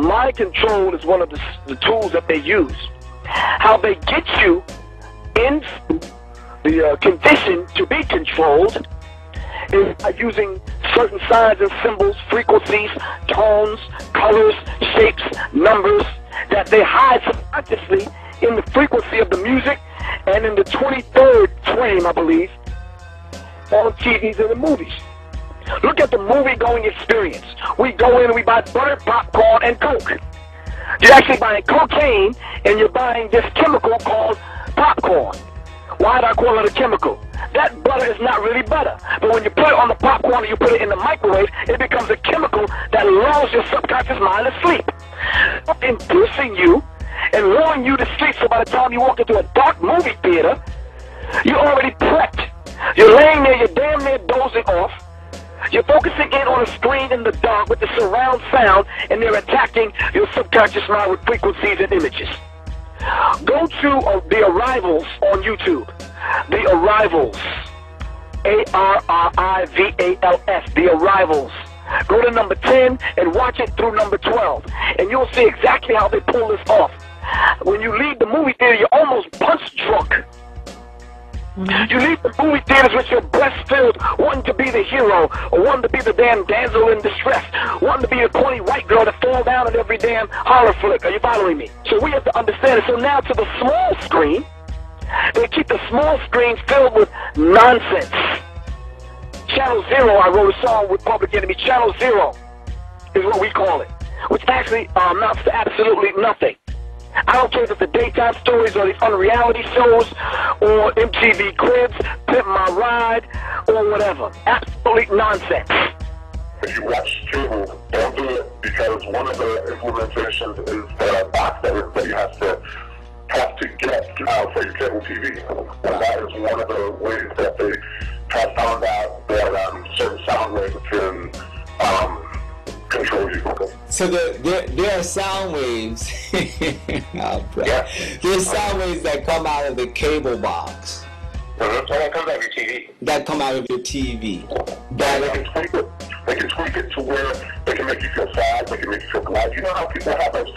mind control is one of the tools that they use. How they get you into the condition to be controlled is by using certain signs and symbols, frequencies, tones, colors, shapes, numbers that they hide subconsciously in the frequency of the music and in the 23rd frame, I believe, on TVs and the movies. Look at the movie-going experience. We go in and we buy butter, popcorn, and Coke. You're actually buying cocaine and you're buying this chemical called popcorn. Why do I call it a chemical? That butter is not really butter. But when you put it on the popcorn and you put it in the microwave, it becomes a chemical that lulls your subconscious mind to sleep, inducing you and lulling you to sleep. So by the time you walk into a dark movie theater, you're already prepped. You're laying there, you're damn near dozing off. You're focusing in on a screen in the dark with the surround sound, and they're attacking your subconscious mind with frequencies and images. Go to The Arrivals on YouTube. The Arrivals. A-R-R-I-V-A-L-S. The Arrivals. Go to number 10 and watch it through number 12. And you'll see exactly how they pull this off. When you leave the movie theater, you're almost punch drunk. You leave the movie theaters with your breast filled, wanting to be the hero, or wanting to be the damn damsel in distress, wanting to be a corny white girl that fall down at every damn horror flick. Are you following me? So we have to understand it. So now to the small screen, they keep the small screen filled with nonsense. Channel Zero, I wrote a song with Public Enemy. Channel Zero is what we call it, which actually amounts to absolutely nothing. I don't care if it's the daytime stories or the unreality shows or MTV Cribs, Pimp My Ride, or whatever. Absolutely nonsense. If you watch cable, don't do it, because one of the implementations is the box that everybody has to get for your cable TV. And that is one of the ways that they have found out that certain sound waves can control you. So there are sound waves. Oh, yeah. There are sound waves that come out of the cable box. Mm-hmm. So that comes out of your TV. That come out of your TV. They can tweak it. They can tweak it to where they can make you feel sad, they can make you feel glad. You know how people have those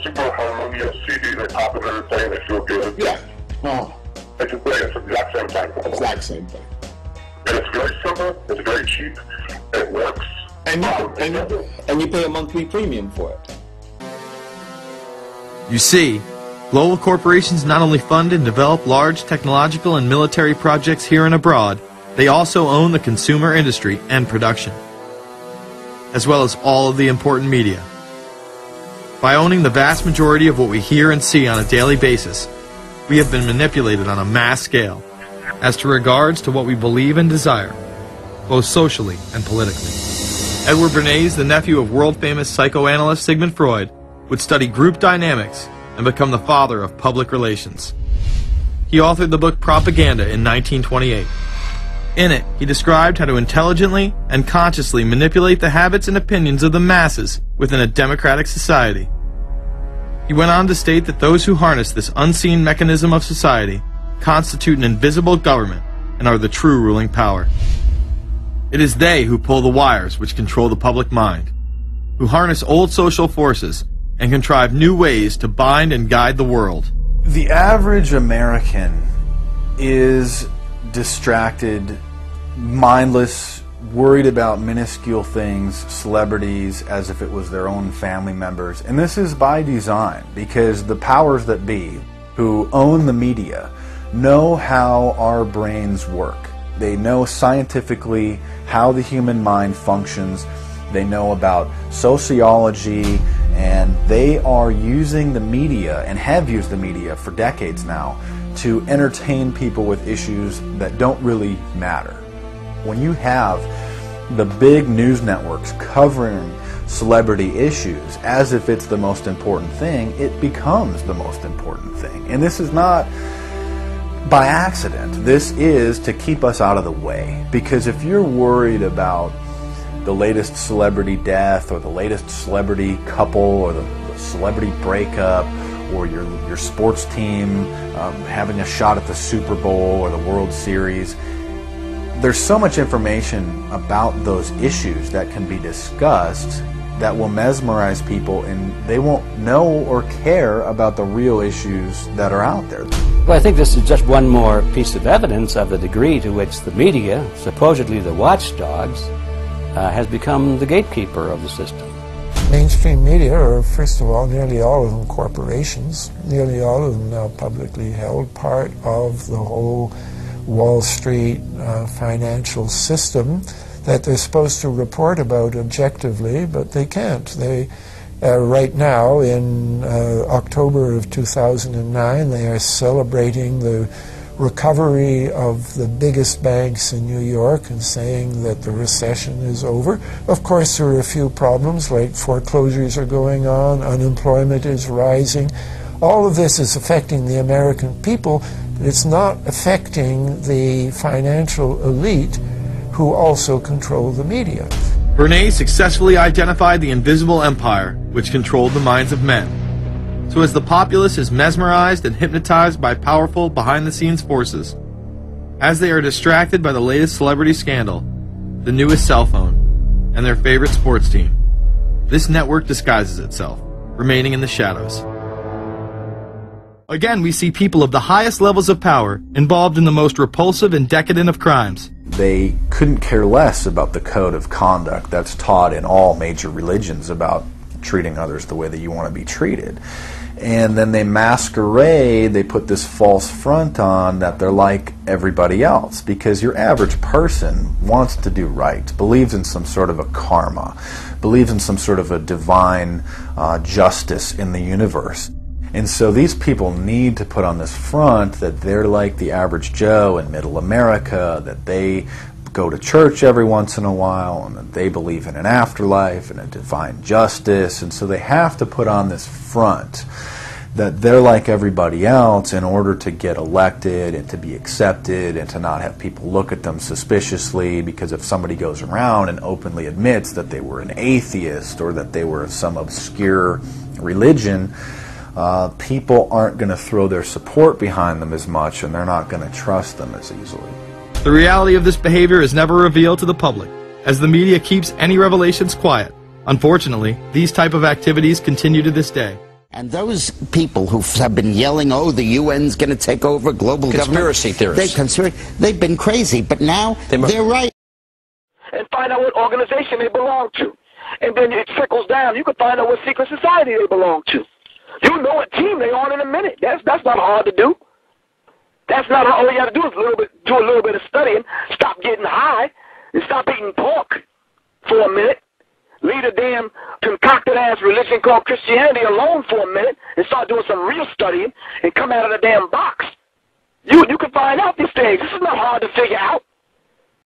super harmonious CDs they pop in everything and they feel good? Yeah. Oh. It's the exact same thing. Exact same thing. And it's very simple, it's very cheap, it works. And you pay a monthly premium for it. You see, global corporations not only fund and develop large technological and military projects here and abroad, they also own the consumer industry and production, as well as all of the important media. By owning the vast majority of what we hear and see on a daily basis, we have been manipulated on a mass scale as to regards to what we believe and desire, both socially and politically. Edward Bernays, the nephew of world-famous psychoanalyst Sigmund Freud, would study group dynamics and become the father of public relations. He authored the book Propaganda in 1928. In it, he described how to intelligently and consciously manipulate the habits and opinions of the masses within a democratic society. He went on to state that those who harness this unseen mechanism of society constitute an invisible government and are the true ruling power. It is they who pull the wires which control the public mind, who harness old social forces and contrive new ways to bind and guide the world. The average American is distracted, mindless, worried about minuscule things, celebrities, as if it was their own family members. And this is by design, because the powers that be, who own the media, know how our brains work. They know scientifically how the human mind functions. They know about sociology, and they are using the media, and have used the media for decades now, to entertain people with issues that don't really matter. When you have the big news networks covering celebrity issues as if it's the most important thing, it becomes the most important thing. And this is not by accident. This is to keep us out of the way. Because if you're worried about the latest celebrity death, or the latest celebrity couple, or the celebrity breakup, or your sports team having a shot at the Super Bowl or the World Series, there's so much information about those issues that can be discussed that will mesmerize people, and they won't know or care about the real issues that are out there. Well, I think this is just one more piece of evidence of the degree to which the media, supposedly the watchdogs, has become the gatekeeper of the system. Mainstream media are, first of all, nearly all of them corporations, nearly all of them now publicly held, part of the whole Wall Street financial system that they're supposed to report about objectively, but they can't. They, right now, in October of 2009, they are celebrating the recovery of the biggest banks in New York and saying that the recession is over. Of course, there are a few problems, like foreclosures are going on, unemployment is rising. All of this is affecting the American people, but it's not affecting the financial elite who also control the media. Bernays successfully identified the invisible empire which controlled the minds of men. So as the populace is mesmerized and hypnotized by powerful behind-the-scenes forces, as they are distracted by the latest celebrity scandal, the newest cell phone, and their favorite sports team, this network disguises itself, remaining in the shadows. Again, we see people of the highest levels of power involved in the most repulsive and decadent of crimes. They couldn't care less about the code of conduct that's taught in all major religions about treating others the way that you want to be treated. And then they masquerade, they put this false front on that they're like everybody else, because your average person wants to do right, believes in some sort of a karma, believes in some sort of a divine justice in the universe. And so these people need to put on this front that they're like the average Joe in middle America, that they go to church every once in a while, and that they believe in an afterlife and a divine justice. And so they have to put on this front that they're like everybody else in order to get elected and to be accepted and to not have people look at them suspiciously, because if somebody goes around and openly admits that they were an atheist or that they were of some obscure religion, people aren't going to throw their support behind them as much, and they're not going to trust them as easily. The reality of this behavior is never revealed to the public, as the media keeps any revelations quiet. Unfortunately, these type of activities continue to this day. And those people who have been yelling, oh, the UN's going to take over global conspiracy government. Theorists. They've been crazy, but now they're right. And find out what organization they belong to. And then it trickles down. You can find out what secret society they belong to. You know what team they on in a minute. That's not hard to do. That's not all you have to do is do a little bit of studying, stop getting high, and stop eating pork for a minute. Leave the damn concocted-ass religion called Christianity alone for a minute and start doing some real studying and come out of the damn box. You can find out these things. This is not hard to figure out.